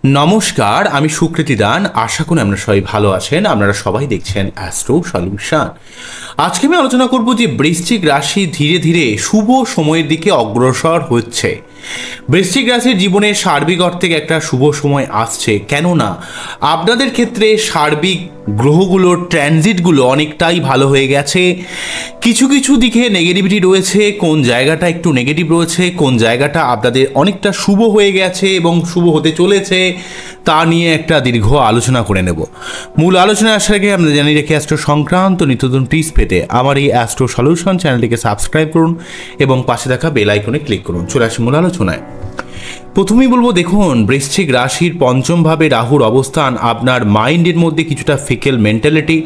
নমস্কার, আমি সুকৃতি দান। আশা করি আপনারা সবাই ভালো আছেন। আপনারা সবাই দেখছেন অ্যাস্ট্রো সলিউশন। আজকে আমি আলোচনা করব যে বৃশ্চিক রাশি ধীরে ধীরে শুভ সময়ের দিকে অগ্রসর হচ্ছে। বৃশ্চিক রাশির জীবনে সার্বিক অর্থে একটা শুভ সময় আসছে, কেননা আপনাদের ক্ষেত্রে সার্বিক গ্রহগুলোর ট্রানজিটগুলো অনেকটাই ভালো হয়ে গেছে। কিছু কিছু দিকে নেগেটিভিটি রয়েছে, কোন জায়গাটা একটু নেগেটিভ রয়েছে, কোন জায়গাটা আপনাদের অনেকটা শুভ হয়ে গেছে এবং শুভ হতে চলেছে, তা নিয়ে একটা দীর্ঘ আলোচনা করে নেব। মূল আলোচনায় আসার আগে আমরা জানিয়ে রেখে অ্যাস্ট্রো সংক্রান্ত নিত্যনতুন টিপস পেতে আমার এই অ্যাস্ট্রো সলিউশন চ্যানেলটিকে সাবস্ক্রাইব করুন এবং পাশে থাকা বেল আইকনে ক্লিক করুন। চলে আসি মূল আলোচনায়। প্রথমেই বলবো, দেখুন, বৃশ্চিক রাশির পঞ্চম ভাবে রাহুর অবস্থান আপনার মাইন্ডের মধ্যে কিছুটা ফিকেল মেন্টালিটি,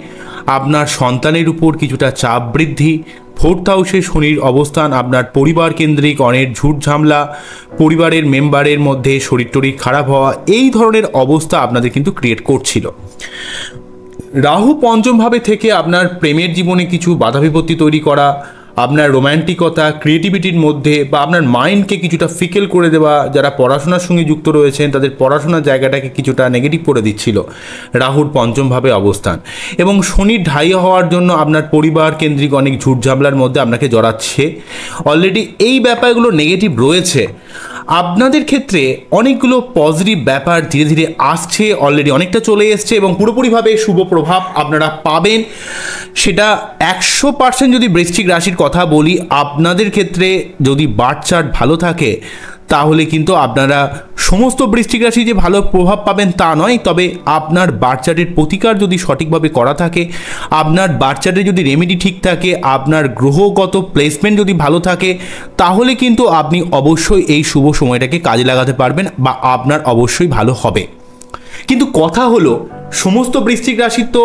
আপনার সন্তানের উপর কিছুটা চাপ বৃদ্ধি। ফোর্থ হাউসে শনির অবস্থান আপনার পরিবার কেন্দ্রিক অনেক ঝুট ঝামেলা, পরিবারের মেম্বারের মধ্যে শরীর টরীর খারাপ হওয়া, এই ধরনের অবস্থা আপনাদের কিন্তু ক্রিয়েট করছিল। রাহু পঞ্চম ভাবে থেকে আপনার প্রেমের জীবনে কিছু বাধা বিপত্তি তৈরি করা, আপনার রোম্যান্টিকতা ক্রিয়েটিভিটির মধ্যে বা আপনার মাইন্ডকে কিছুটা ফিকেল করে দেওয়া। যারা পড়াশোনার সঙ্গে যুক্ত রয়েছেন তাদের পড়াশোনার জায়গাটাকে কিছুটা নেগেটিভ করে দিচ্ছিল রাহুর পঞ্চম ভাবে অবস্থান। এবং শনির ঢাই হওয়ার জন্য আপনার পরিবার কেন্দ্রিক অনেক ঝুট ঝামেলার মধ্যে আপনাকে জড়াচ্ছে। অলরেডি এই ব্যাপারগুলো নেগেটিভ রয়েছে। আপনাদের ক্ষেত্রে অনেকগুলো পজিটিভ ব্যাপার ধীরে ধীরে আসছে, অলরেডি অনেকটা চলে এসছে এবং পুরোপুরিভাবে শুভ প্রভাব আপনারা পাবেন। সেটা 100% যদি বৃশ্চিক রাশির কথা বলি, আপনাদের ক্ষেত্রে যদি বার্থ চার্ট ভালো থাকে তাহলে কিন্তু আপনারা সমস্ত বৃশ্চিক রাশি যে ভালো প্রভাব পাবেন তা নয়, তবে আপনার বার্থ চার্টের প্রতিকার যদি সঠিকভাবে করা থাকে, আপনার বার্থ চার্টে যদি রেমেডি ঠিক থাকে, আপনার গ্রহগত প্লেসমেন্ট যদি ভালো থাকে, তাহলে কিন্তু আপনি অবশ্যই এই শুভ সময়টাকে কাজে লাগাতে পারবেন বা আপনার অবশ্যই ভালো হবে। কিন্তু কথা হলো, সমস্ত বৃশ্চিক রাশির তো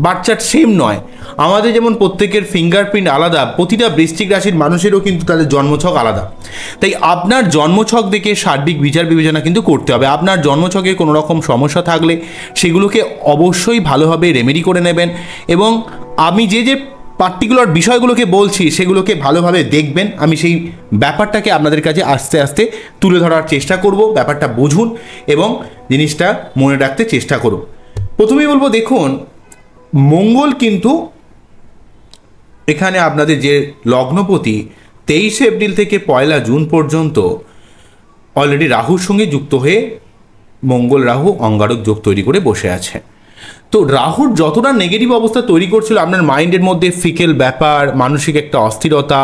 বার্থ চার্ট সেম নয়। আমাদের যেমন প্রত্যেকের ফিঙ্গারপ্রিন্ট আলাদা, প্রতিটা বৃশ্চিক রাশির মানুষেরও কিন্তু তাদের জন্মছক আলাদা। তাই আপনার জন্মছক দেখে সার্বিক বিচার বিবেচনা কিন্তু করতে হবে। আপনার জন্মছকে কোনো রকম সমস্যা থাকলে সেগুলোকে অবশ্যই ভালোভাবে রেমেডি করে নেবেন এবং আমি যে যে পার্টিকুলার বিষয়গুলোকে বলছি সেগুলোকে ভালোভাবে দেখবেন। আমি সেই ব্যাপারটাকে আপনাদের কাছে আস্তে আস্তে তুলে ধরার চেষ্টা করব। ব্যাপারটা বুঝুন এবং জিনিসটা মনে রাখতে চেষ্টা করুন। প্রথমেই বলবো, দেখুন, মঙ্গল কিন্তু এখানে আপনাদের যে লগ্নপতি 23 এপ্রিল থেকে 1 জুন পর্যন্ত অলরেডি রাহুর সঙ্গে যুক্ত হয়ে মঙ্গল রাহু অঙ্গারক যোগ তৈরি করে বসে আছে। তো রাহুর যতটা নেগেটিভ অবস্থা তৈরি করছিল আপনার মাইন্ডের মধ্যে ফিকেল ব্যাপার, মানসিক একটা অস্থিরতা,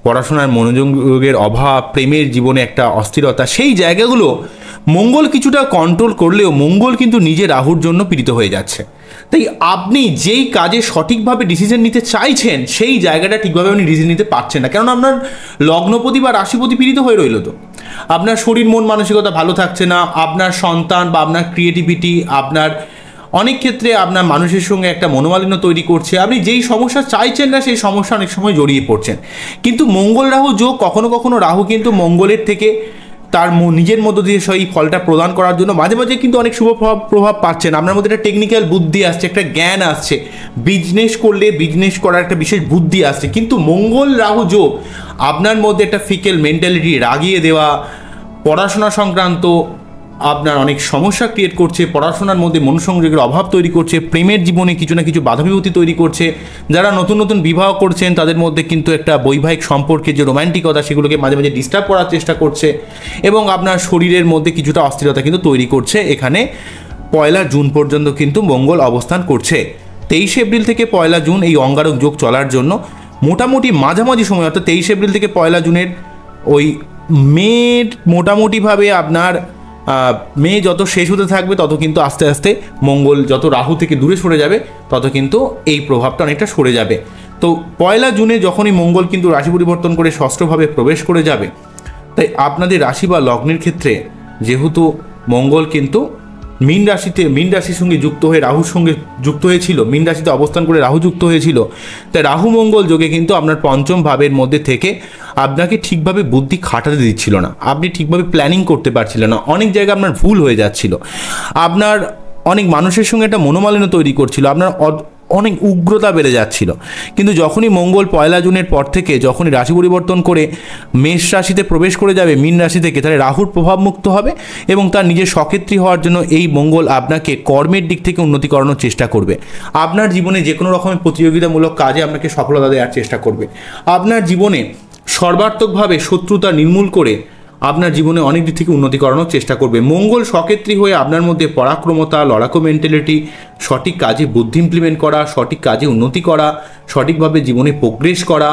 পড়াশোনার মনোযোগের অভাব, প্রেমের জীবনে একটা অস্থিরতা, সেই জায়গাগুলো মঙ্গল কিছুটা কন্ট্রোল করলেও মঙ্গল কিন্তু নিজে রাহুর জন্য পীড়িত হয়ে যাচ্ছে। তাই আপনি যেই কাজে সঠিকভাবে ডিসিশন নিতে চাইছেন সেই জায়গাটা ঠিকভাবে আপনি ডিসিশন নিতে পারছেন না, কেননা আপনার লগ্নপতি বা রাশিপতি পীড়িত হয়ে রইল। তো আপনার শরীর মন মানসিকতা ভালো থাকছে না, আপনার সন্তান বা আপনার ক্রিয়েটিভিটি আপনার অনেক ক্ষেত্রে আপনার মানুষের সঙ্গে একটা মনোমালিন্য তৈরি করছে। আপনি যেই সমস্যা চাইছেন না সেই সমস্যা অনেক সময় জড়িয়ে পড়ছেন। কিন্তু মঙ্গল রাহু যোগ, কখনো কখনো রাহু কিন্তু মঙ্গলের থেকে তার নিজের মধ্য দিয়ে সেই ফলটা প্রদান করার জন্য মাঝে মাঝে কিন্তু অনেক শুভ প্রভাব পাচ্ছেন। আপনার মধ্যে একটা টেকনিক্যাল বুদ্ধি আসছে, একটা জ্ঞান আসছে, বিজনেস করলে বিজনেস করার একটা বিশেষ বুদ্ধি আসছে। কিন্তু মঙ্গল রাহু যোগ আপনার মধ্যে একটা ফিকেল মেন্টালিটি রাগিয়ে দেওয়া, পড়াশোনা সংক্রান্ত আপনার অনেক সমস্যা ক্রিয়েট করছে, পড়াশোনার মধ্যে মনোসংযোগের অভাব তৈরি করছে, প্রেমের জীবনে কিছু না কিছু বাধা বিপত্তি তৈরি করছে। যারা নতুন নতুন বিবাহ করছেন তাদের মধ্যে কিন্তু একটা বৈবাহিক সম্পর্কে যে রোম্যান্টিকতা সেগুলোকে মাঝে মাঝে ডিস্টার্ব করার চেষ্টা করছে এবং আপনার শরীরের মধ্যে কিছুটা অস্থিরতা কিন্তু তৈরি করছে। এখানে 1 জুন পর্যন্ত কিন্তু মঙ্গল অবস্থান করছে। 23 এপ্রিল থেকে 1 জুন এই অঙ্গারক যোগ চলার জন্য মোটামুটি মাঝামাঝি সময়, অর্থাৎ 23 এপ্রিল থেকে 1 জুনের ওই মোটামুটিভাবে আপনার মে যত শেষ হতে থাকবে তত কিন্তু আস্তে আস্তে মঙ্গল যত রাহু থেকে দূরে সরে যাবে তত কিন্তু এই প্রভাবটা অনেকটা সরে যাবে। তো 1 জুনে যখনই মঙ্গল কিন্তু রাশি পরিবর্তন করে ষষ্ঠভাবে প্রবেশ করে যাবে, তাই আপনাদের রাশি বা লগ্নের ক্ষেত্রে যেহেতু মঙ্গল কিন্তু মীন রাশির সঙ্গে যুক্ত হয়ে রাহুর সঙ্গে যুক্ত হয়েছিল, মীন রাশিতে অবস্থান করে রাহু যুক্ত হয়েছিল, তাই রাহু মঙ্গল যোগে কিন্তু আপনার পঞ্চম ভাবের মধ্যে থেকে আপনাকে ঠিকভাবে বুদ্ধি খাটাতে দিচ্ছিল না, আপনি ঠিকভাবে প্ল্যানিং করতে পারছিলেন না, অনেক জায়গায় আপনার ভুল হয়ে যাচ্ছিল, আপনার অনেক মানুষের সঙ্গে একটা মনোমালিন্য তৈরি করছিল, আপনার অনেক উগ্রতা বেড়ে যাচ্ছিল। কিন্তু যখনই মঙ্গল 1 জুনের পর থেকে যখনই রাশি পরিবর্তন করে মেষ রাশিতে প্রবেশ করে যাবে মীন রাশি থেকে, তাহলে রাহুর প্রভাবমুক্ত হবে এবং তার নিজের সক্ষেত্রী হওয়ার জন্য এই মঙ্গল আপনাকে কর্মের দিক থেকে উন্নতি করানোর চেষ্টা করবে। আপনার জীবনে যে কোনো রকমের প্রতিযোগিতামূলক কাজে আপনাকে সফলতা দেওয়ার চেষ্টা করবে। আপনার জীবনে সর্বাত্মকভাবে শত্রুতা নির্মূল করে আপনার জীবনে অনেক দিক থেকে উন্নতি করানোর চেষ্টা করবে। মঙ্গল সক্ষেত্রী হয়ে আপনার মধ্যে পরাক্রমতা, লড়াকু মেন্টালিটি, সঠিক কাজে বুদ্ধি ইমপ্লিমেন্ট করা, সঠিক কাজে উন্নতি করা, সঠিকভাবে জীবনে প্রোগ্রেস করা,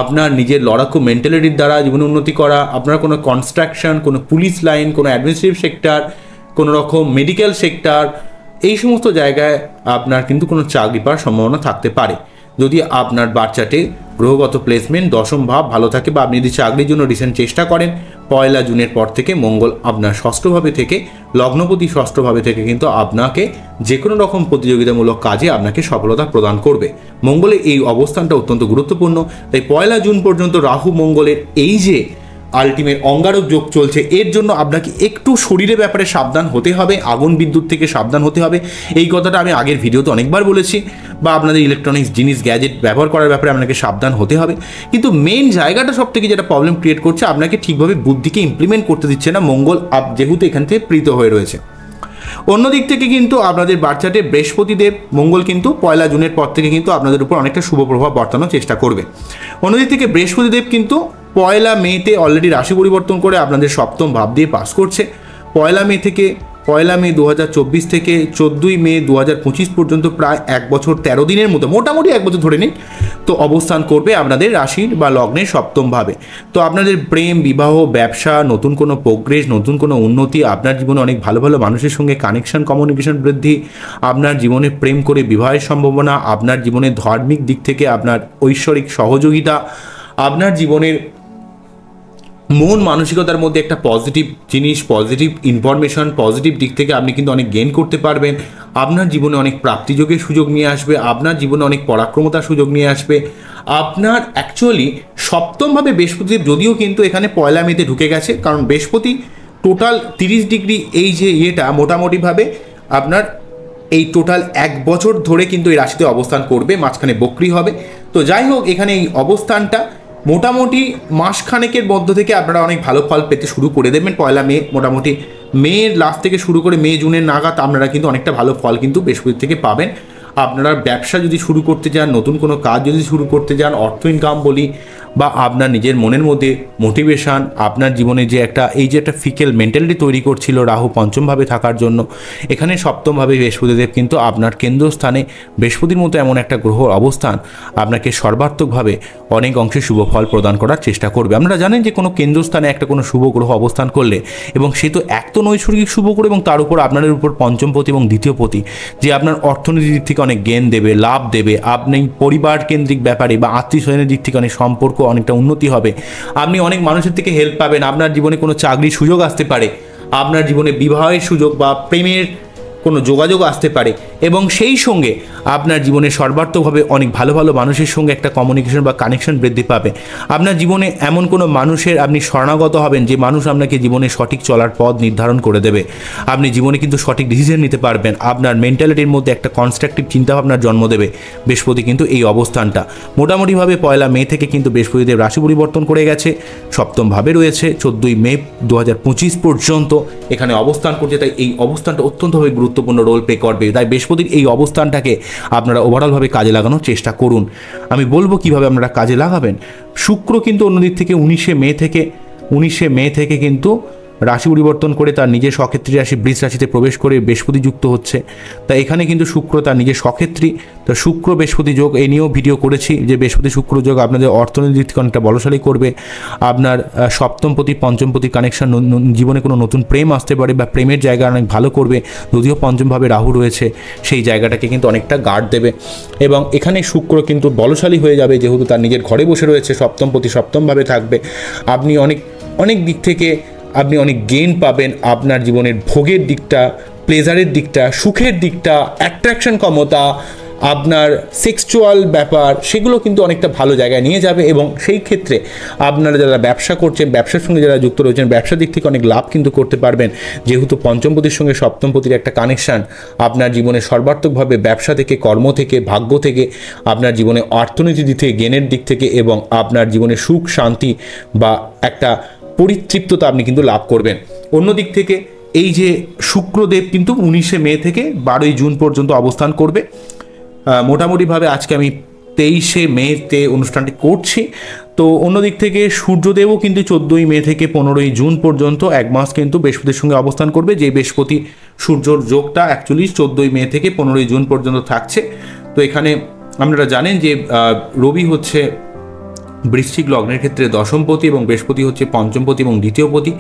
আপনার নিজের লড়াকু মেন্টালিটির দ্বারা জীবনে উন্নতি করা, আপনার কোনো কনস্ট্রাকশন, কোনো পুলিশ লাইন, কোনো অ্যাডমিনিস্ট্রেটিভ সেক্টর, কোনো রকম মেডিকেল সেক্টর, এই সমস্ত জায়গায় আপনার কিন্তু কোনো চাকরি পাওয়ার সম্ভাবনা থাকতে পারে যদি আপনার বাচ্চাটে গ্রহগত প্লেসমেন্ট দশম ভাব ভালো থাকে, বা আপনি যদি চাকরির জন্য রিসেন্ট চেষ্টা করেন 1 জুনের পর থেকে মঙ্গল আপনার ষষ্ঠভাবে থেকে, লগ্নপতি ষষ্ঠভাবে থেকে কিন্তু আপনাকে যে কোনো রকম প্রতিযোগিতামূলক কাজে আপনাকে সফলতা প্রদান করবে। মঙ্গলের এই অবস্থানটা অত্যন্ত গুরুত্বপূর্ণ। তাই 1 জুন পর্যন্ত রাহু মঙ্গলের এই যে আলটিমেট অঙ্গারক যোগ চলছে, এর জন্য আপনাকে একটু শরীরের ব্যাপারে সাবধান হতে হবে, আগুন বিদ্যুৎ থেকে সাবধান হতে হবে। এই কথাটা আমি আগের ভিডিওতে অনেকবার বলেছি, বা আপনাদের ইলেকট্রনিক্স জিনিস গ্যাজেট ব্যবহার করার ব্যাপারে আপনাকে সাবধান হতে হবে। কিন্তু মেন জায়গাটা সব থেকে যেটা প্রবলেম ক্রিয়েট করছে, আপনাকে ঠিকভাবে বুদ্ধিকে ইমপ্লিমেন্ট করতে দিচ্ছে না মঙ্গল, যেহেতু এখান থেকে প্রীত হয়ে রয়েছে। অন্যদিক থেকে কিন্তু আপনাদের বাচ্চাটে বৃহস্পতিদেব মঙ্গল কিন্তু 1 জুনের পর থেকে কিন্তু আপনাদের উপর অনেকটা শুভ প্রভাব বর্তানোর চেষ্টা করবে। অন্যদিক থেকে বৃহস্পতিদেব কিন্তু 1 মেতে অলরেডি রাশি পরিবর্তন করে আপনাদের সপ্তম ভাব দিয়ে পাস করছে। 1 মে থেকে 1 মে 2024 থেকে 14 মে 2025 পর্যন্ত প্রায় 1 বছর 13 দিনের মতো, মোটামুটি 1 বছর ধরে নিন, তো অবস্থান করবে আপনাদের রাশির বা লগ্নের সপ্তম ভাবে। তো আপনাদের প্রেম, বিবাহ, ব্যবসা, নতুন কোনো প্রোগ্রেস, নতুন কোনো উন্নতি, আপনার জীবনে অনেক ভালো ভালো মানুষের সঙ্গে কানেকশন, কমিউনিকেশন বৃদ্ধি, আপনার জীবনে প্রেম করে বিবাহের সম্ভাবনা, আপনার জীবনে ধার্মিক দিক থেকে আপনার ঐশ্বরিক সহযোগিতা, আপনার জীবনের মন মানসিকতার মধ্যে একটা পজিটিভ জিনিস, পজিটিভ ইনফরমেশন, পজিটিভ দিক থেকে আপনি কিন্তু অনেক গেইন করতে পারবেন। আপনার জীবনে অনেক প্রাপ্তিযোগের সুযোগ নিয়ে আসবে, আপনার জীবনে অনেক পরাক্রমতার সুযোগ নিয়ে আসবে। আপনার অ্যাকচুয়ালি সপ্তমভাবে বৃহস্পতিদেব যদিও কিন্তু এখানে 1 মেতে ঢুকে গেছে, কারণ বৃহস্পতি টোটাল 30 ডিগ্রি এই যে ইয়েটা মোটামুটিভাবে আপনার এই টোটাল 1 বছর ধরে কিন্তু এই রাশিতে অবস্থান করবে, মাঝখানে বক্রি হবে। তো যাই হোক, এখানে এই অবস্থানটা মোটামুটি মাসখানেকের মধ্য থেকে আপনারা অনেক ভালো ফল পেতে শুরু করে দেবেন। 1 মে, মোটামুটি মের লাস্ট থেকে শুরু করে মে জুনের নাগাদ আপনারা কিন্তু অনেকটা ভালো ফল কিন্তু বৃহস্পতি থেকে পাবেন। আপনারা ব্যবসা যদি শুরু করতে চান, নতুন কোনো কাজ যদি শুরু করতে চান, অর্থ ইনকাম বলি, বা আপনার নিজের মনের মধ্যে মোটিভেশান, আপনার জীবনে যে একটা এই যে একটা ফিকেল মেন্টালিটি তৈরি করছিল রাহু পঞ্চমভাবে থাকার জন্য, এখানে সপ্তমভাবে বৃহস্পতিদেব কিন্তু আপনার কেন্দ্রস্থানে বৃহস্পতির মতো এমন একটা গ্রহ অবস্থান আপনাকে সর্বাত্মকভাবে অনেক অংশে শুভ ফল প্রদান করার চেষ্টা করবে। আপনারা জানেন যে কোনো কেন্দ্রস্থানে একটা কোনো শুভ গ্রহ অবস্থান করলে, এবং সে তো এক তো নৈসর্গিক শুভ গ্রহ, এবং তার উপর আপনাদের উপর পঞ্চমপতি এবং দ্বিতীয়পতি, যে আপনার অর্থনীতির দিক থেকে অনেক গেন দেবে, লাভ দেবে, আপনি পরিবার কেন্দ্রিক ব্যাপারে বা আত্মীয় স্বজনের দিক থেকে অনেক সম্পর্ক অনেকটা উন্নতি হবে, আপনি অনেক মানুষের থেকে হেল্প পাবেন, আপনার জীবনে কোনো চাকরির সুযোগ আসতে পারে, আপনার জীবনে বিবাহের সুযোগ বা প্রেমের কোনো যোগাযোগ আসতে পারে, এবং সেই সঙ্গে আপনার জীবনে সর্বাত্মকভাবে অনেক ভালো ভালো মানুষের সঙ্গে একটা কমিউনিকেশন বা কানেকশন বৃদ্ধি পাবে। আপনার জীবনে এমন কোনো মানুষের আপনি শরণাগত হবেন যে মানুষ আপনাকে জীবনে সঠিক চলার পথ নির্ধারণ করে দেবে। আপনি জীবনে কিন্তু সঠিক ডিসিশন নিতে পারবেন, আপনার মেন্টালিটির মধ্যে একটা কনস্ট্রাকটিভ চিন্তাভাবনার জন্ম দেবে বৃহস্পতি কিন্তু এই অবস্থানটা। মোটামুটিভাবে 1 মে থেকে কিন্তু বৃহস্পতিদেব রাশি পরিবর্তন করে গেছে, সপ্তমভাবে রয়েছে, 14 মে 2025 পর্যন্ত এখানে অবস্থান করছে। তাই এই অবস্থানটা অত্যন্তভাবে গুরুত্বপূর্ণ রোল প্লে করবে। তাই বৃহস্পতির এই অবস্থানটাকে আপনারা ওভারঅলভাবে কাজে লাগানোর চেষ্টা করুন। আমি বলবো কিভাবে আপনারা কাজে লাগাবেন। শুক্র কিন্তু অন্যদিক থেকে 19 মে থেকে কিন্তু রাশি পরিবর্তন করে তার নিজের সক্ষেত্রী রাশি বৃষ রাশিতে প্রবেশ করে বৃহস্পতি যুক্ত হচ্ছে। তাই এখানে কিন্তু শুক্র তার নিজের সক্ষেত্রী, তো শুক্র বৃহস্পতি যোগ এই নিয়েও ভিডিও করেছি যে বৃহস্পতি শুক্র যোগ আপনাদের অর্থনৈতিক অনেকটা বলশালী করবে। আপনার সপ্তমপতি পঞ্চমপতি কানেকশন, জীবনে কোনো নতুন প্রেম আসতে পারে বা প্রেমের জায়গা অনেক ভালো করবে। যদিও পঞ্চমভাবে রাহু রয়েছে, সেই জায়গাটাকে কিন্তু অনেকটা গার্ড দেবে। এবং এখানে শুক্র কিন্তু বলশালী হয়ে যাবে, যেহেতু তার নিজের ঘরে বসে রয়েছে, সপ্তমপতি সপ্তমভাবে থাকবে। আপনি অনেক দিক থেকে আপনি অনেক গেইন পাবেন। আপনার জীবনের ভোগের দিকটা, প্লেজারের দিকটা, সুখের দিকটা, অ্যাট্রাকশন ক্ষমতা, আপনার সেক্সুয়াল ব্যাপার সেগুলো কিন্তু অনেকটা ভালো জায়গায় নিয়ে যাবে, এবং সেই ক্ষেত্রে আপনারা যারা ব্যবসা করছেন, ব্যবসার সঙ্গে যারা যুক্ত রয়েছেন, ব্যবসার দিক থেকে অনেক লাভ কিন্তু করতে পারবেন, যেহেতু পঞ্চমপতির সঙ্গে সপ্তমপতির একটা কানেকশান আপনার জীবনে সর্বাত্মকভাবে ব্যবসা থেকে, কর্ম থেকে, ভাগ্য থেকে, আপনার জীবনে অর্থনীতির দিক থেকে, জ্ঞানের দিক থেকে এবং আপনার জীবনে সুখ শান্তি বা একটা পরিতৃপ্ততা আপনি কিন্তু লাভ করবেন। অন্য দিক থেকে এই যে শুক্রদেব কিন্তু 19শে মে থেকে 12ই জুন পর্যন্ত অবস্থান করবে। মোটামুটিভাবে আজকে আমি 23শে মেতে অনুষ্ঠানটি করছি। তো অন্যদিক থেকে সূর্যদেবও কিন্তু 14ই মে থেকে 15ই জুন পর্যন্ত এক মাস কিন্তু বৃহস্পতির সঙ্গে অবস্থান করবে, যে বৃহস্পতি সূর্যর যোগটা অ্যাকচুয়ালি 14ই মে থেকে 15ই জুন পর্যন্ত থাকছে। তো এখানে আপনারা জানেন যে রবি হচ্ছে বৃশ্চিক লগ্নের ক্ষেত্রে দশমপতি এবং বৃহস্পতি হচ্ছে পঞ্চমপতি এবং দ্বিতীয়পতি।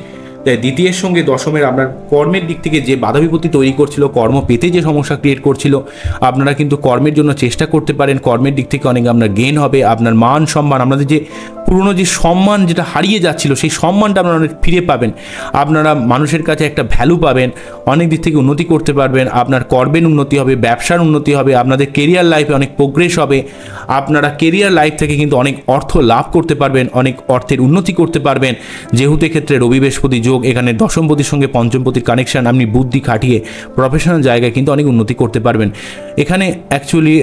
তাই দ্বিতীয়ের সঙ্গে দশমের আপনার কর্মের দিক থেকে যে বাধা বিপত্তি তৈরি করছিল, কর্ম পেতে যে সমস্যা ক্রিয়েট করছিল, আপনারা কিন্তু কর্মের জন্য চেষ্টা করতে পারেন। কর্মের দিক থেকে অনেক আপনার গেইন হবে, আপনার মান সম্মান, আপনাদের যে পুরনো যে সম্মান যেটা হারিয়ে যাচ্ছিল সেই সম্মানটা আপনারা অনেক ফিরে পাবেন। আপনারা মানুষের কাছে একটা ভ্যালু পাবেন, অনেক দিক থেকে উন্নতি করতে পারবেন, আপনার কর্মের উন্নতি হবে, ব্যবসার উন্নতি হবে, আপনাদের কেরিয়ার লাইফে অনেক প্রোগ্রেস হবে, আপনারা কেরিয়ার লাইফ থেকে কিন্তু অনেক অর্থ লাভ করতে পারবেন, অনেক অর্থের উন্নতি করতে পারবেন। যেহেতু ক্ষেত্রে রবি বৃহস্পতি যোগ, এখানে দশমপতির সঙ্গে পঞ্চমপতির কানেকশন, আপনি বুদ্ধি খাটিয়ে প্রফেশনাল জায়গায় কিন্তু অনেক উন্নতি করতে পারবেন। এখানে অ্যাকচুয়ালি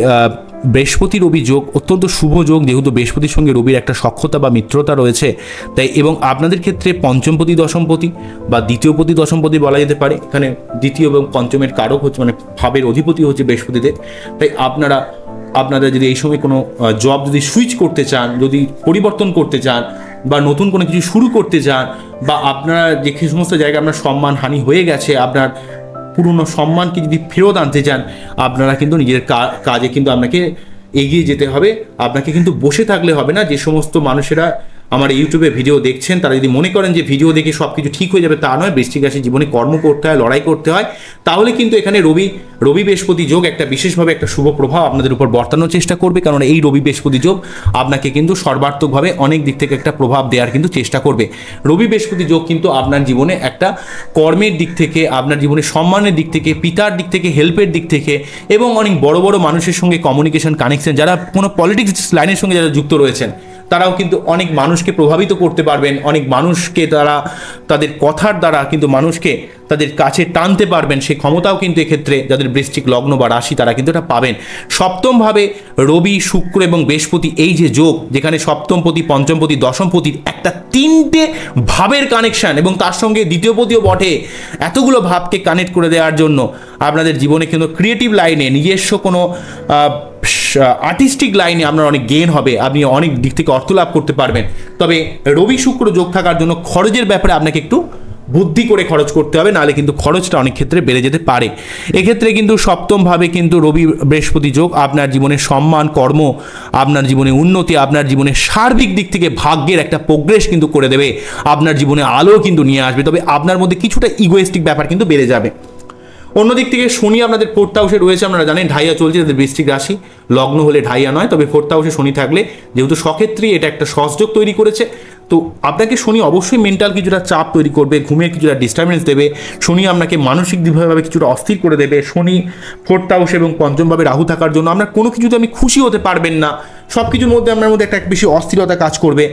বৃহস্পতি রবি যোগ অত্যন্ত শুভ যোগ, যেহেতু বৃহস্পতির সঙ্গে রবির একটা সখ্যতা বা মিত্রতা রয়েছে। তাই এবং আপনাদের ক্ষেত্রে পঞ্চমপতি দশমপতি বা দ্বিতীয়পতি দশমপতি বলা যেতে পারে, এখানে দ্বিতীয় এবং পঞ্চমের কারক হচ্ছে মানে ভাবের অধিপতি হচ্ছে বৃহস্পতিদের। তাই আপনারা যদি এই সময় কোনো জব যদি সুইচ করতে চান, যদি পরিবর্তন করতে চান বা নতুন কোনো কিছু শুরু করতে চান, বা আপনারা যে সমস্ত জায়গায় আপনার সম্মান হানি হয়ে গেছে, আপনার পুরনো সম্মানকে যদি ফেরত আনতে চান, আপনারা কিন্তু নিজের কাজে কিন্তু আপনাকে এগিয়ে যেতে হবে। আপনাকে কিন্তু বসে থাকলে হবে না। যে সমস্ত মানুষেরা আমার ইউটিউবে ভিডিও দেখছেন তারা যদি মনে করেন যে ভিডিও দেখে সব কিছু ঠিক হয়ে যাবে, তা নয়। বৃশ্চিক রাশির জীবনে কর্ম করতে হয়, লড়াই করতে হয়। তাহলে কিন্তু এখানে রবি বৃহস্পতি যোগ একটা বিশেষভাবে একটা শুভ প্রভাব আপনাদের উপর বর্তানোর চেষ্টা করবে, কারণ এই রবি বৃহস্পতি যোগ আপনাকে কিন্তু সর্বাত্মকভাবে অনেক দিক থেকে একটা প্রভাব দেওয়ার কিন্তু চেষ্টা করবে। রবি বৃহস্পতি যোগ কিন্তু আপনার জীবনে একটা কর্মের দিক থেকে, আপনার জীবনে সম্মানের দিক থেকে, পিতার দিক থেকে, হেল্পের দিক থেকে এবং অনেক বড় বড় মানুষের সঙ্গে কমিউনিকেশন কানেকশন, যারা কোনো পলিটিক্স লাইনের সঙ্গে যারা যুক্ত রয়েছেন তারাও কিন্তু অনেক মানুষকে প্রভাবিত করতে পারবেন, অনেক মানুষকে তারা তাদের কথার দ্বারা কিন্তু মানুষকে তাদের কাছে টানতে পারবেন। সেই ক্ষমতাও কিন্তু এক্ষেত্রে যাদের বৃশ্চিক লগ্ন বা রাশি তারা কিন্তু এটা পাবেন। সপ্তমভাবে রবি, শুক্র এবং বৃহস্পতি এই যে যোগ, যেখানে সপ্তমপতি, পঞ্চমপতি, দশমপতির একটা 3টে ভাবের কানেকশন এবং তার সঙ্গে দ্বিতীয়পতিও বটে, এতগুলো ভাবকে কানেক্ট করে দেওয়ার জন্য আপনাদের জীবনে কিন্তু ক্রিয়েটিভ লাইনে, নিজস্ব কোনো আর্টিস্টিক লাইনে আপনার অনেক গেইন হবে, আপনি অনেক দিক থেকে অর্থ লাভ করতে পারবেন। তবে রবি শুক্র যোগ থাকার জন্য খরচের ব্যাপারে আপনাকে একটু বুদ্ধি করে খরচ করতে হবে, নাহলে কিন্তু খরচটা অনেক ক্ষেত্রে বেড়ে যেতে পারে। এক্ষেত্রে কিন্তু সপ্তমভাবে কিন্তু রবি বৃহস্পতি যোগ আপনার জীবনে সম্মান, কর্ম, আপনার জীবনে উন্নতি, আপনার জীবনে সার্বিক দিক থেকে ভাগ্যের একটা প্রোগ্রেস কিন্তু করে দেবে, আপনার জীবনে আলো কিন্তু নিয়ে আসবে। তবে আপনার মধ্যে কিছুটা ইগোয়েস্টিক ব্যাপার কিন্তু বেড়ে যাবে। অন্যদিক থেকে শনি আপনাদের 4th হাউসে রয়েছে, আপনারা জানেন ঢাইয়া চলছে, তাদের বৃশ্চিক রাশি লগ্ন হলে ঢাইয়া নয়, তবে 4th হাউসে শনি থাকলে যেহেতু সক্ষেত্রে এটা একটা সহযোগ তৈরি করেছে, তো আপনাকে শনি অবশ্যই মেন্টাল কিছুটা চাপ তৈরি করবে, ঘুমের কিছুটা ডিস্টারবেন্স দেবে, শনি আপনাকে মানসিকভাবে কিছুটা অস্থির করে দেবে। শনি 4th হাউস এবং পঞ্চমভাবে রাহু থাকার জন্য আপনার কোনো কিছুতে আপনি খুশি হতে পারবেন না, সব কিছুর মধ্যে আপনার মধ্যে একটা বেশি অস্থিরতা কাজ করবে।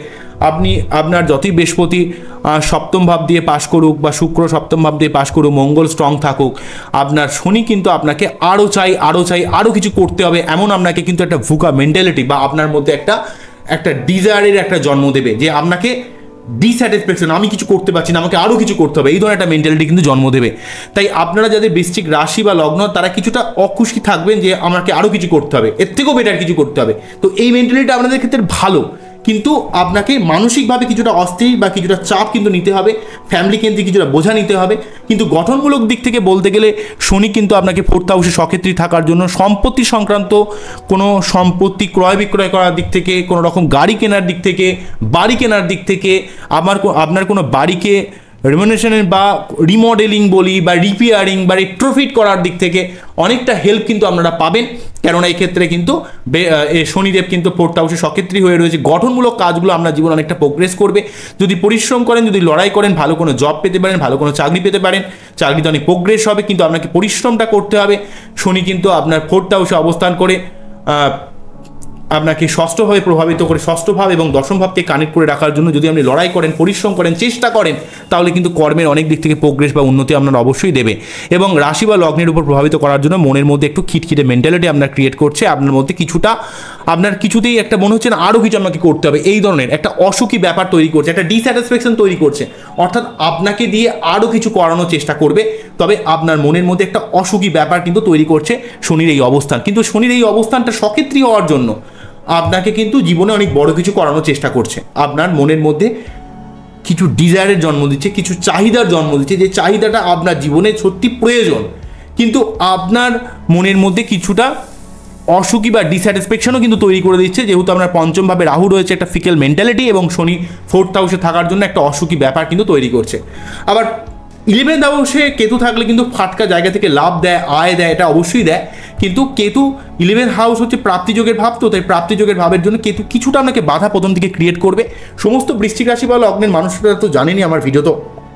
আপনার যতই বৃহস্পতি সপ্তম ভাব দিয়ে পাশ করুক বা শুক্র সপ্তম ভাব দিয়ে পাশ করুক, মঙ্গল স্ট্রং থাকুক, আপনার শনি কিন্তু আপনাকে আরও কিছু করতে হবে, এমন আপনাকে কিন্তু একটা ভুকা মেন্টালিটি বা আপনার মধ্যে একটা ডিজায়ারের একটা জন্ম দেবে, যে আপনাকে ডিস্যাটিসফ্যাকশন, আমি কিছু করতে পারছি না, আমাকে আরও কিছু করতে হবে, এই ধরনের একটা মেন্টালিটি কিন্তু জন্ম দেবে। তাই আপনারা যাদের বৃশ্চিক রাশি বা লগ্ন, তারা কিছুটা অখুশি থাকবেন যে আমাকে আরও কিছু করতে হবে, এর থেকেও বেটার কিছু করতে হবে। তো এই মেন্টালিটি আপনাদের ক্ষেত্রে ভালো, কিন্তু আপনাকে মানসিকভাবে কিছুটা অস্থির বা কিছুটা চাপ কিন্তু নিতে হবে, ফ্যামিলি কেন্দ্রিক কিছুটা বোঝা নিতে হবে। কিন্তু গঠনমূলক দিক থেকে বলতে গেলে শনি কিন্তু আপনাকে 4th হাউসে সক্ষেত্রী থাকার জন্য সম্পত্তি সংক্রান্ত কোনো সম্পত্তি ক্রয় বিক্রয় করার দিক থেকে, কোনো রকম গাড়ি কেনার দিক থেকে, বাড়ি কেনার দিক থেকে, আপনার কোনো বাড়িকে রিনোভেশনের বা রিমডেলিং বলি বা রিপেয়ারিং বা রিট্রোফিট করার দিক থেকে অনেকটা হেল্প কিন্তু আপনারা পাবেন। কেননা এই ক্ষেত্রে কিন্তু শনিদেব কিন্তু 4th হাউসে সক্ষেত্রী হয়ে রয়েছে। গঠনমূলক কাজগুলো আপনার জীবন অনেকটা প্রোগ্রেস করবে। যদি পরিশ্রম করেন, যদি লড়াই করেন, ভালো কোনো জব পেতে পারেন, ভালো কোনো চাকরি পেতে পারেন, চাকরিতে অনেক প্রোগ্রেস হবে, কিন্তু আপনাকে পরিশ্রমটা করতে হবে। শনি কিন্তু আপনার 4th হাউসে অবস্থান করে আপনাকে ষষ্ঠভাবে প্রভাবিত করে, ষষ্ঠ ভাব এবং দশম ভাবকে কানেক্ট করে রাখার জন্য যদি আপনি লড়াই করেন, পরিশ্রম করেন, চেষ্টা করেন, তাহলে কিন্তু কর্মের অনেক দিক থেকে প্রোগ্রেস বা উন্নতি আপনার অবশ্যই দেবে। এবং রাশি বা লগ্নের উপর প্রভাবিত করার জন্য মনের মধ্যে একটু খিটখিটে মেন্টালিটি আপনার ক্রিয়েট করছে, আপনার মধ্যে কিছুটা আপনার কিছুতেই একটা মনে হচ্ছে না আরও কিছু আপনাকে করতে হবে, এই ধরনের একটা অসুখী ব্যাপার তৈরি করছে, একটা ডিস্যাটিসফ্যাকশন তৈরি করছে, অর্থাৎ আপনাকে দিয়ে আরও কিছু করানোর চেষ্টা করবে। তবে আপনার মনের মধ্যে একটা অসুখী ব্যাপার কিন্তু তৈরি করছে শনির এই অবস্থান। কিন্তু শনির এই অবস্থানটা সক্ষেত্রী হওয়ার জন্য আপনাকে কিন্তু জীবনে অনেক বড় কিছু করানোর চেষ্টা করছে। আপনার মনের মধ্যে কিছু ডিজায়ারের জন্ম দিচ্ছে, কিছু চাহিদার জন্ম দিচ্ছে, যে চাহিদাটা আপনার জীবনে সত্যি প্রয়োজন, কিন্তু আপনার মনের মধ্যে কিছুটা অসুখী বা ডিস্যাটিসফ্যাকশনও কিন্তু তৈরি করে দিচ্ছে, যেহেতু আপনার পঞ্চমভাবে রাহু রয়েছে, একটা ফিকেল মেন্টালিটি, এবং শনি 4th হাউসে থাকার জন্য একটা অসুখী ব্যাপার কিন্তু তৈরি করছে। আবার 11th হাউসে কেতু থাকলে কিন্তু ফাটকা জায়গা থেকে লাভ দেয়, আয় দেয়, এটা অবশ্যই দেয়। কিন্তু কেতু 11th হাউস হচ্ছে প্রাপ্তিযোগের ভাব, তো তাই প্রাপ্তিযোগের ভাবের জন্য কেতু কিছুটা আপনাকে বাধা প্রথম দিকে ক্রিয়েট করবে। সমস্ত বৃশ্চিক রাশি বা লগ্নের মানুষরা তো জানেনই, আমার ভিডিও তো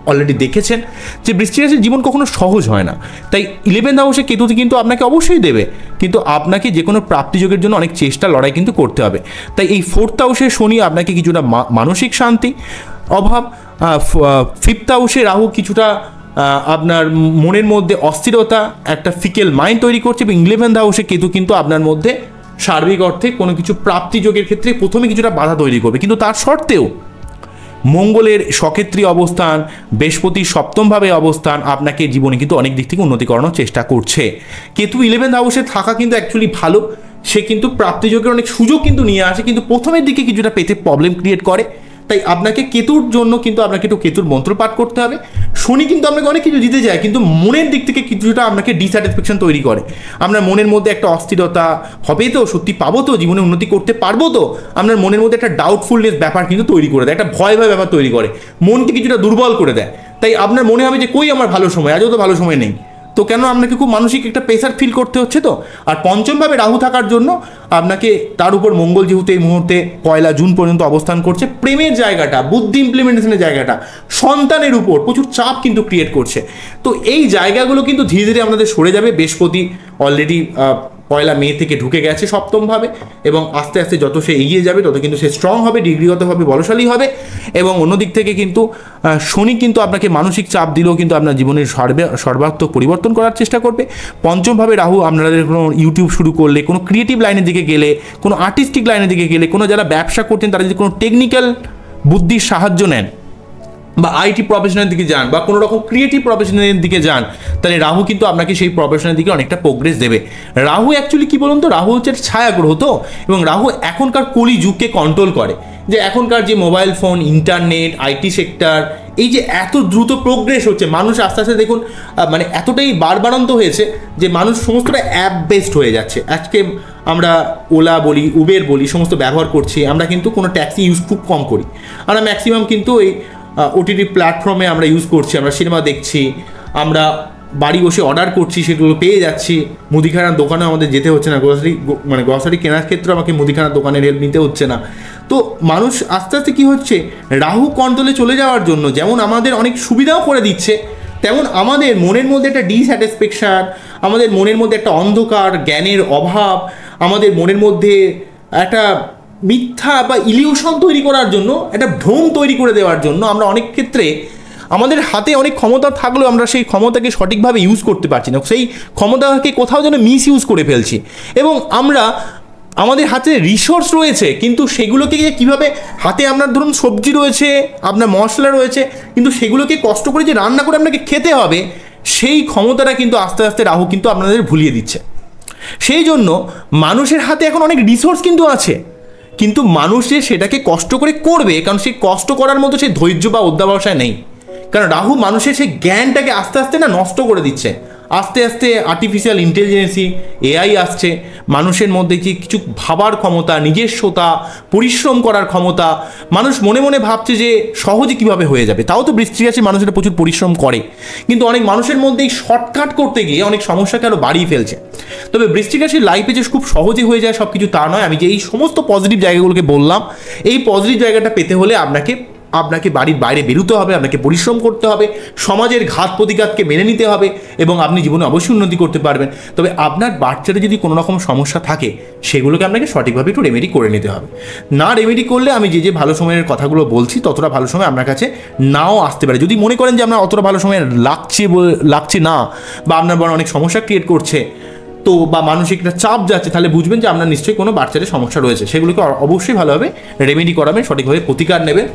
অলরেডি দেখেছেন যে বৃশ্চিক রাশির জীবন কখনো সহজ হয় না। তাই 11th হাউসে কেতুতে কিন্তু আপনাকে অবশ্যই দেবে, কিন্তু আপনাকে যে কোনো প্রাপ্তিযোগের জন্য অনেক চেষ্টা লড়াই কিন্তু করতে হবে। তাই এই 4th হাউসে শনি আপনাকে কিছুটা মানসিক শান্তি অভাব, 5th হাউসে রাহু কিছুটা আপনার মনের মধ্যে অস্থিরতা, একটা ফিকেল মাইন্ড তৈরি করছে, এবং 11th হাউসে কেতু কিন্তু আপনার মধ্যে সার্বিক অর্থে কোনো কিছু প্রাপ্তিযোগের ক্ষেত্রে প্রথমে কিছুটা বাধা তৈরি করবে। কিন্তু তার সত্ত্বেও মঙ্গলের সক্ষেত্রী অবস্থান, বৃহস্পতির সপ্তমভাবে অবস্থান আপনাকে জীবনে কিন্তু অনেক দিক থেকে উন্নতি করানোর চেষ্টা করছে। কেতু 11th হাউসে থাকা কিন্তু অ্যাকচুয়ালি ভালো, সে কিন্তু প্রাপ্তিযোগের অনেক সুযোগ কিন্তু নিয়ে আসে, কিন্তু প্রথমের দিকে কিছুটা পেতে প্রবলেম ক্রিয়েট করে। তাই আপনাকে কেতুর জন্য কিন্তু আপনাকে একটু কেতুর মন্ত্র পাঠ করতে হবে। শনি কিন্তু আপনাকে অনেক কিছু দিতে যায়, কিন্তু মনের দিক থেকে কিছুটা আপনাকে ডিস্যাটিসফ্যাকশন তৈরি করে। আপনার মনের মধ্যে একটা অস্থিরতা হবে, তো সত্যি পাবো তো, জীবনে উন্নতি করতে পারবো তো, আপনার মনের মধ্যে একটা ডাউটফুলনেস ব্যাপার কিন্তু তৈরি করে দেয়, একটা ভয় ভয় ব্যাপার তৈরি করে, মনকে কিছুটা দুর্বল করে দেয়। তাই আপনার মনে হবে যে কই আমার ভালো সময়, আজও তো ভালো সময় নেই, তো কেন আপনাকে খুব মানসিক একটা প্রেসার ফিল করতে হচ্ছে। তো আর পঞ্চমভাবে রাহু থাকার জন্য আপনাকে, তার উপর মঙ্গল যেহেতু এই মুহূর্তে 1 জুন পর্যন্ত অবস্থান করছে, প্রেমের জায়গাটা, বুদ্ধি ইমপ্লিমেন্টেশনের জায়গাটা, সন্তানের উপর প্রচুর চাপ কিন্তু ক্রিয়েট করছে। তো এই জায়গাগুলো কিন্তু ধীরে ধীরে আপনাদের সরে যাবে। বৃহস্পতি অলরেডি 1 মে থেকে ঢুকে গেছে সপ্তমভাবে, এবং আস্তে আস্তে যত সে এগিয়ে যাবে তত কিন্তু সে স্ট্রং হবে, ডিগ্রিগতভাবে বলশালী হবে। এবং অন্যদিক থেকে কিন্তু শনি কিন্তু আপনাকে মানসিক চাপ দিলেও কিন্তু আপনার জীবনের সর্বাত্মক পরিবর্তন করার চেষ্টা করবে। পঞ্চমভাবে রাহু আপনাদের কোনো ইউটিউব শুরু করলে, কোনো ক্রিয়েটিভ লাইনের দিকে গেলে, কোনো আর্টিস্টিক লাইনের দিকে গেলে, কোনো যারা ব্যবসা করছেন তারা যদি কোনো টেকনিক্যাল বুদ্ধির সাহায্য নেন, বা আইটি প্রফেশনের দিকে যান, বা কোনো রকম ক্রিয়েটিভ প্রফেশনের দিকে যান, তাহলে রাহু কিন্তু আপনাকে সেই প্রফেশনের দিকে অনেকটা প্রোগ্রেস দেবে। রাহু অ্যাকচুয়ালি কী বলুন তো, রাহু হচ্ছে ছায়া গ্রহ তো, এবং রাহু এখনকার কলি যুগকে কন্ট্রোল করে। যে এখনকার যে mobile phone, internet, IT sector, এই যে এত দ্রুত প্রোগ্রেস হচ্ছে, মানুষ আস্তে আস্তে দেখুন মানে এতটাই বাড়বাড়ন্ত হয়েছে যে মানুষ সমস্তটা অ্যাপ বেসড হয়ে যাচ্ছে। আজকে আমরা ওলা বলি, উবের বলি, সমস্ত ব্যবহার করছি, আমরা কিন্তু কোনো ট্যাক্সি ইউজ খুব কম করি। আমরা ম্যাক্সিমাম কিন্তু এই ওটিটি প্ল্যাটফর্মে আমরা ইউজ করছি, আমরা সিনেমা দেখছি, আমরা বাড়ি বসে অর্ডার করছি, সেগুলো পেয়ে যাচ্ছি। মুদিখানার দোকানেও আমাদের যেতে হচ্ছে না, গ্রসারি কেনার ক্ষেত্রে আমাকে মুদিখানার দোকানের হেল্প নিতে হচ্ছে না। তো মানুষ আস্তে আস্তে কী হচ্ছে, রাহু কন্ট্রোলে চলে যাওয়ার জন্য যেমন আমাদের অনেক সুবিধাও করে দিচ্ছে, তেমন আমাদের মনের মধ্যে একটা ডিস্যাটিসফ্যাকশন, আমাদের মনের মধ্যে একটা অন্ধকার, জ্ঞানের অভাব, আমাদের মনের মধ্যে একটা মিথ্যা বা ইলিউশন তৈরি করার জন্য, একটা ভ্রম তৈরি করে দেওয়ার জন্য আমরা অনেক ক্ষেত্রে আমাদের হাতে অনেক ক্ষমতা থাকলেও আমরা সেই ক্ষমতাকে সঠিকভাবে ইউজ করতে পারছি না, সেই ক্ষমতাকে কোথাও যেন মিস ইউজ করে ফেলছি। এবং আমরা আমাদের হাতে রিসোর্স রয়েছে, কিন্তু সেগুলোকে কীভাবে, হাতে আপনার ধরুন সবজি রয়েছে, আপনার মশলা রয়েছে, কিন্তু সেগুলোকে কষ্ট করে যে রান্না করে আপনাকে খেতে হবে, সেই ক্ষমতাটা কিন্তু আস্তে আস্তে রাহু কিন্তু আপনাদের ভুলিয়ে দিচ্ছে। সেই জন্য মানুষের হাতে এখন অনেক রিসোর্স কিন্তু আছে, কিন্তু মানুষ যে সেটাকে কষ্ট করে করবে, কারণ সেই কষ্ট করার মতো সেই ধৈর্য বা অধ্যাবসায় নেই। কারণ রাহু মানুষের সেই জ্ঞানটাকে আস্তে আস্তে নষ্ট করে দিচ্ছে। আস্তে আস্তে আর্টিফিশিয়াল ইন্টেলিজেন্সি, এআই আসছে, মানুষের মধ্যে যে কিছু ভাবার ক্ষমতা, নিজস্বতা, পরিশ্রম করার ক্ষমতা, মানুষ মনে মনে ভাবছে যে সহজে কীভাবে হয়ে যাবে। তাও তো বৃশ্চিক রাশির মানুষেরা প্রচুর পরিশ্রম করে, কিন্তু অনেক মানুষের মধ্যে এই শর্টকাট করতে গিয়ে অনেক সমস্যাকে আরও বাড়িয়ে ফেলছে। তবে বৃশ্চিক রাশির লাইফে যে খুব সহজে হয়ে যায় সব কিছু তা নয়। আমি যে এই সমস্ত পজিটিভ জায়গাগুলোকে বললাম, এই পজিটিভ জায়গাটা পেতে হলে আপনাকে আপনাকে বাড়ির বাইরে বেরোতে হবে, আপনাকে পরিশ্রম করতে হবে, সমাজের ঘাত প্রতিঘাতকে মেনে নিতে হবে এবং আপনি জীবনে অবশ্যই উন্নতি করতে পারবেন। তবে আপনার বাচ্চারা যদি কোনো রকম সমস্যা থাকে সেগুলোকে আপনাকে সঠিকভাবে একটু রেমেডি করে নিতে হবে। না রেমেডি করলে আমি যে ভালো সময়ের কথাগুলো বলছি ততটা ভালো সময় আপনার কাছে নাও আসতে পারে। যদি মনে করেন যে আপনার অতটা ভালো সময় লাগছে না বা আপনার বড় অনেক সমস্যা ক্রিয়েট করছে তো বা মানসিক একটা চাপ যাচ্ছে, তাহলে বুঝবেন যে আপনার নিশ্চয়ই কোনো বাচ্চাদের সমস্যা রয়েছে। সেগুলোকে অবশ্যই ভালোভাবে রেমেডি করাবেন, সঠিকভাবে প্রতিকার নেবেন।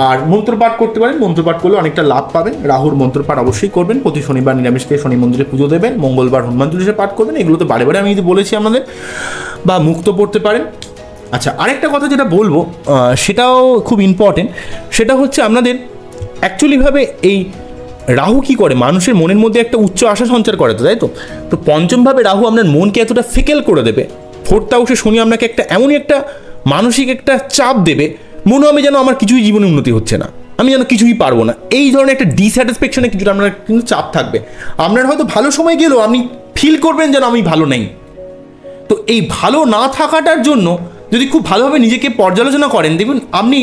আর মন্ত্রপাঠ করতে পারেন, মন্ত্রপাঠ করলে অনেকটা লাভ পাবেন। রাহুর মন্ত্রপাঠ অবশ্যই করবেন, প্রতি শনিবার নিরামিষ খেয়ে শনি মন্দিরে পুজো দেবেন, মঙ্গলবার হনুমান চল্লিশা পাঠ করবেন। এগুলো তো বারে বারে আমি যদি বলেছি আপনাদের, বা মুক্ত পড়তে পারেন। আচ্ছা, আরেকটা কথা যেটা বলবো সেটাও খুব ইম্পর্টেন্ট, সেটা হচ্ছে আপনাদের অ্যাকচুয়ালিভাবে এই রাহু কি করে, মানুষের মনের মধ্যে একটা উচ্চ আশা সঞ্চার করে, তো তাই তো। তো পঞ্চমভাবে রাহু আপনার মনকে এতটা ফিকেল করে দেবে, ফোর্থ হাউসে শনি আপনাকে একটা এমনই একটা মানসিক একটা চাপ দেবে, মনে হবে যেন আমার কিছুই জীবনে উন্নতি হচ্ছে না, আমি যেন কিছুই পারবো না। এই ধরনের একটা ডিস্যাটিসফ্যাকশনে কিছুটা আপনার কিন্তু চাপ থাকবে। আপনার হয়তো ভালো সময় গেলেও আপনি ফিল করবেন যেন আমি ভালো নেই। তো এই ভালো না থাকাটার জন্য যদি খুব ভালোভাবে নিজেকে পর্যালোচনা করেন, দেখুন আপনি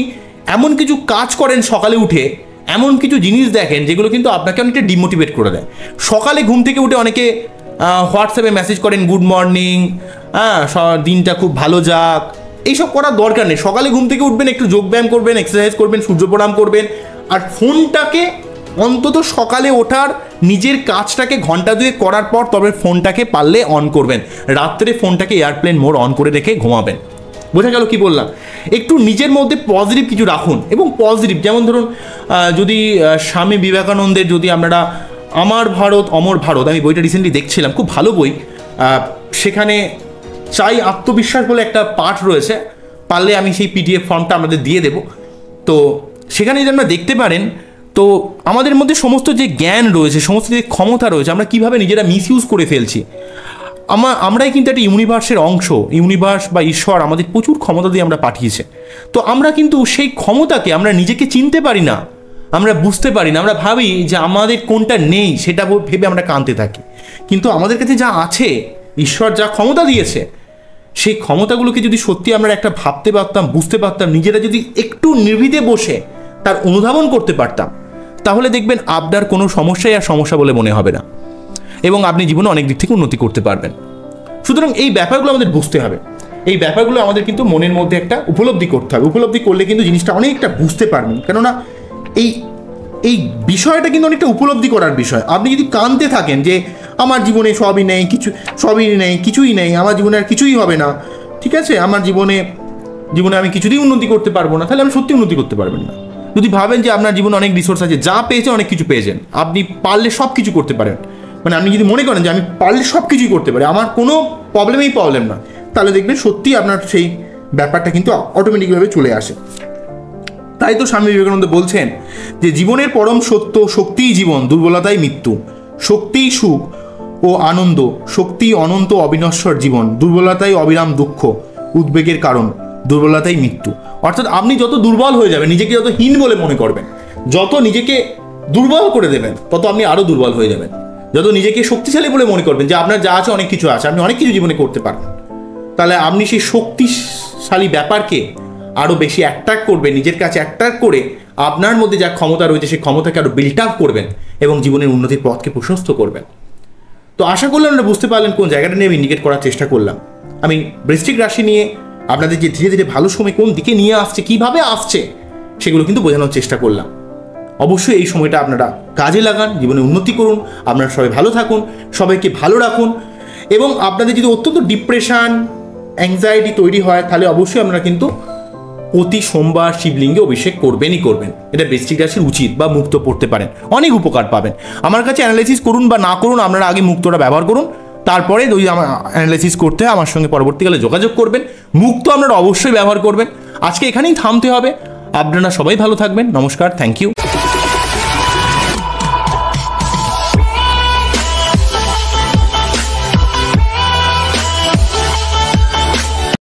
এমন কিছু কাজ করেন সকালে উঠে, এমন কিছু জিনিস দেখেন যেগুলো কিন্তু আপনাকে অনেকটা ডিমোটিভেট করে দেয়। সকালে ঘুম থেকে উঠে অনেকে হোয়াটসঅ্যাপে মেসেজ করেন গুড মর্নিং, দিনটা খুব ভালো যাক। এইসব করার দরকার নেই। সকালে ঘুম থেকে উঠবেন, একটু যোগব্যায়াম করবেন, এক্সারসাইজ করবেন, সূর্য প্রণাম করবেন, আর ফোনটাকে অন্তত সকালে ওঠার নিজের কাজটাকে ঘন্টা দুয়েক করার পর তবে ফোনটাকে পারলে অন করবেন। রাত্রে ফোনটাকে এয়ারপ্লেন মোড অন করে রেখে ঘুমাবেন। বোঝা গেল কি বললাম? একটু নিজের মধ্যে পজিটিভ কিছু রাখুন, এবং পজিটিভ যেমন ধরুন যদি স্বামী বিবেকানন্দের যদি আপনারা আমার ভারত অমর ভারত, আমি বইটা রিসেন্টলি দেখছিলাম, খুব ভালো বই। সেখানে চাই আত্মবিশ্বাস বলে একটা পাঠ রয়েছে, পারলে আমি সেই পিডিএফ ফর্মটা আমাদের দিয়ে দেব। তো সেখানে যদি আপনারা দেখতে পারেন, তো আমাদের মধ্যে সমস্ত যে জ্ঞান রয়েছে, সমস্ত যে ক্ষমতা রয়েছে, আমরা কীভাবে নিজেরা মিসইউজ করে ফেলছি। আমরাই কিন্তু একটা ইউনিভার্সের অংশ। ইউনিভার্স বা ঈশ্বর আমাদের প্রচুর ক্ষমতা দিয়ে আমরা পাঠিয়েছে। তো আমরা কিন্তু সেই ক্ষমতাকে আমরা নিজেকে চিনতে পারি না, আমরা বুঝতে পারি না। আমরা ভাবি যে আমাদের কোনটা নেই সেটা ভেবে আমরা কাঁদতে থাকি। কিন্তু আমাদের কাছে যা আছে, ঈশ্বর যা ক্ষমতা দিয়েছে, সেই ক্ষমতাগুলোকে যদি সত্যি আমরা একটা ভাবতে পারতাম, বুঝতে পারতাম, নিজেরা যদি একটু নির্ভীতে বসে তার অনুধাবন করতে পারতাম, তাহলে দেখবেন আপনার কোনো সমস্যাই আর সমস্যা বলে মনে হবে না, এবং আপনি জীবনে অনেক দিক থেকে উন্নতি করতে পারবেন। সুতরাং এই ব্যাপারগুলো আমাদের বুঝতে হবে। এই ব্যাপারগুলো আমাদের কিন্তু মনের মধ্যে একটা উপলব্ধি করতে হবে। উপলব্ধি করলে কিন্তু জিনিসটা অনেকটা বুঝতে পারবেন। কেননা এই বিষয়টা কিন্তু অনেকটা উপলব্ধি করার বিষয়। আপনি যদি কাঁদতে থাকেন যে আমার জীবনে সবই নেই, কিছুই নেই, আমার জীবনে আর কিছুই হবে না, ঠিক আছে, আমার জীবনে আমি কিছুতেই উন্নতি করতে পারবো না, তাহলে আপনি সত্যি উন্নতি করতে পারবেন না। যদি ভাবেন যে আপনার জীবনে অনেক রিসোর্স আছে, যা পেয়েছেন অনেক কিছু পেয়েছেন, আপনি পারলে সব কিছু করতে পারেন, মানে আপনি যদি মনে করেন যে আমি পারলে সব কিছুই করতে পারি, আমার কোনো প্রবলেম না, তাহলে দেখবেন সত্যি আপনার সেই ব্যাপারটা কিন্তু অটোমেটিকভাবে চলে আসে। তাই তো স্বামী বিবেকানন্দ বলছেন যে জীবনের পরম সত্য, শক্তিই জীবন, দুর্বলতাই মৃত্যু। শক্তিই সুখ ও আনন্দ, শক্তি অনন্ত অবিনশ্বর জীবন, দুর্বলতাই অবিরাম দুঃখ, উদ্বেগের কারণ, দুর্বলতাই মৃত্যু। অর্থাৎ আপনি যত দুর্বল হয়ে যাবেন, নিজেকে যত হীন বলে মনে করবেন, যত নিজেকে দুর্বল করে দেবেন, তত আপনি আরও দুর্বল হয়ে যাবেন। যত নিজেকে শক্তিশালী বলে মনে করবেন যে আপনার যা আছে অনেক কিছু আছে, আপনি অনেক কিছু জীবনে করতে পারবেন, তাহলে আপনি সেই শক্তিশালী ব্যাপারকে আরও বেশি অ্যাট্রাক্ট করবেন, নিজের কাছে অ্যাট্রাক্ট করে আপনার মধ্যে যা ক্ষমতা রয়েছে সেই ক্ষমতাকে আরও বিল্ড আপ করবেন এবং জীবনের উন্নতির পথকে প্রশস্ত করবেন। তো আশা করলাম আপনারা বুঝতে পারলেন কোন জায়গাটা নিয়ে আমি ইন্ডিকেট করার চেষ্টা করলাম। আমি বৃশ্চিক রাশি নিয়ে আপনাদের যে ধীরে ধীরে ভালো সময় কোন দিকে নিয়ে আসছে, কীভাবে আসছে, সেগুলো কিন্তু বোঝানোর চেষ্টা করলাম। অবশ্যই এই সময়টা আপনারা কাজে লাগান, জীবনে উন্নতি করুন, আপনারা সবাই ভালো থাকুন, সবাইকে ভালো রাখুন। এবং আপনাদের যদি অত্যন্ত ডিপ্রেশন, অ্যাংজাইটি তৈরি হয়, তাহলে অবশ্যই আপনারা কিন্তু প্রতি সোমবার শিবলিঙ্গে অভিষেক করবেনই করবেন। এটা বৃশ্চিক রাশির উচিত, বা মুক্ত পড়তে পারেন, অনেক উপকার পাবেন। আমার কাছে অ্যানালাইসিস করুন বা না করুন, আপনারা আগে মুক্তটা ব্যবহার করুন, তারপরে যদি আমার অ্যানালাইসিস করতে হয় আমার সঙ্গে পরবর্তীকালে যোগাযোগ করবেন। মুক্ত আপনারা অবশ্যই ব্যবহার করবেন। আজকে এখানেই থামতে হবে। আপনারা সবাই ভালো থাকবেন। নমস্কার, থ্যাংক ইউ।